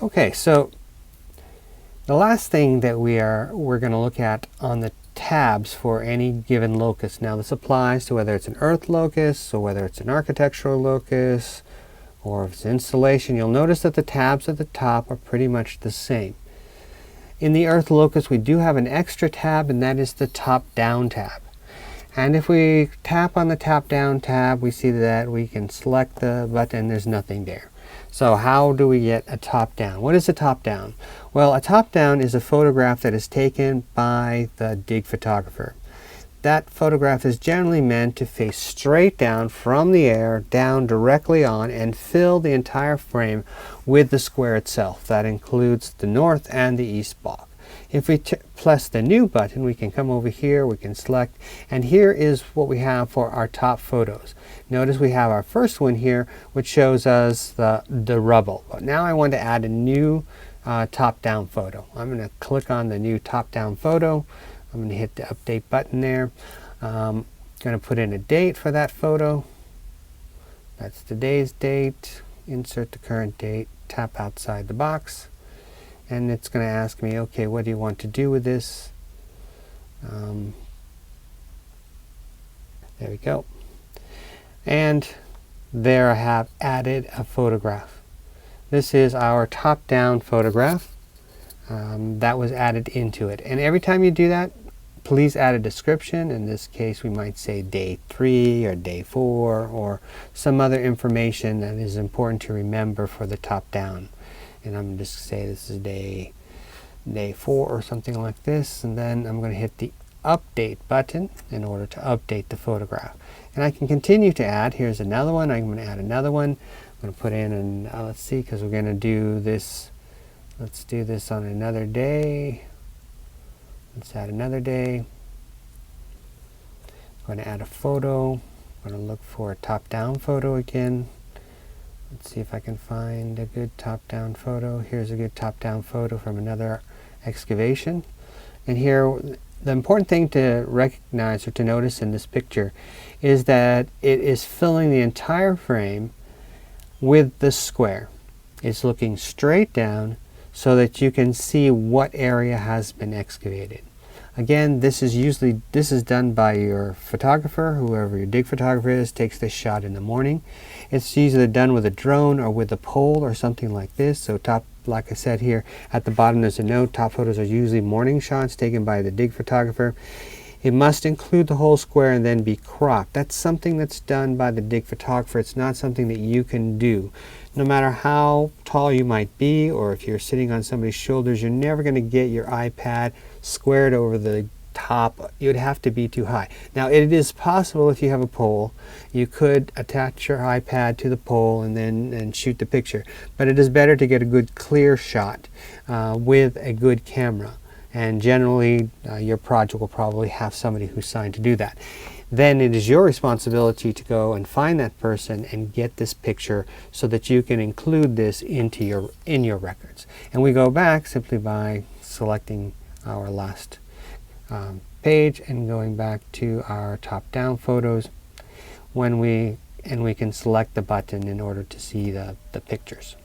Okay, so the last thing that we're going to look at on the tabs for any given locus. Now this applies to whether it's an earth locus or whether it's an architectural locus or if it's installation. You'll notice that the tabs at the top are pretty much the same. In the earth locus we do have an extra tab, and that is the top down tab. And if we tap on the top down tab, we see that we can select the button. There's nothing there. So how do we get a top down? What is a top down? Well, a top down is a photograph that is taken by the dig photographer. That photograph is generally meant to face straight down from the air, down directly on, and fill the entire frame with the square itself. That includes the north and the east block. If we press the new button, we can come over here, we can select, and here is what we have for our top photos. Notice we have our first one here, which shows us the rubble. But now I want to add a new top-down photo. I'm going to click on the new top-down photo. I'm going to hit the update button there. I'm going to put in a date for that photo. That's today's date. Insert the current date. Tap outside the box. And it's going to ask me, okay, what do you want to do with this? There we go. And there I have added a photograph. This is our top-down photograph that was added into it. And every time you do that, please add a description. In this case, we might say day 3 or day 4 or some other information that is important to remember for the top-down. And I'm just say this is day 4 or something like this, and then I'm going to hit the update button in order to update the photograph. And I can continue to add. Here's another one. I'm going to add another one. I'm going to put in, and let's see, because we're going to do this. Let's do this on another day. Let's add another day. I'm going to add a photo. I'm going to look for a top-down photo again. Let's see if I can find a good top-down photo. Here's a good top-down photo from another excavation. And here, the important thing to recognize or to notice in this picture is that it is filling the entire frame with the square. It's looking straight down so that you can see what area has been excavated. Again, this is done by your photographer, whoever your dig photographer is, takes this shot in the morning. It's usually done with a drone or with a pole or something like this. So like I said here, at the bottom there's a note, top photos are usually morning shots taken by the dig photographer. It must include the whole square and then be cropped. That's something that's done by the dig photographer. It's not something that you can do. No matter how tall you might be, or if you're sitting on somebody's shoulders, you're never going to get your iPad squared over the top. You'd have to be too high. Now it is possible if you have a pole, you could attach your iPad to the pole and shoot the picture. But it is better to get a good clear shot with a good camera. And generally your project will probably have somebody who's signed to do that. Then it is your responsibility to go and find that person and get this picture so that you can include this in your records. And we go back simply by selecting our last page and going back to our top-down photos and we can select the button in order to see the pictures.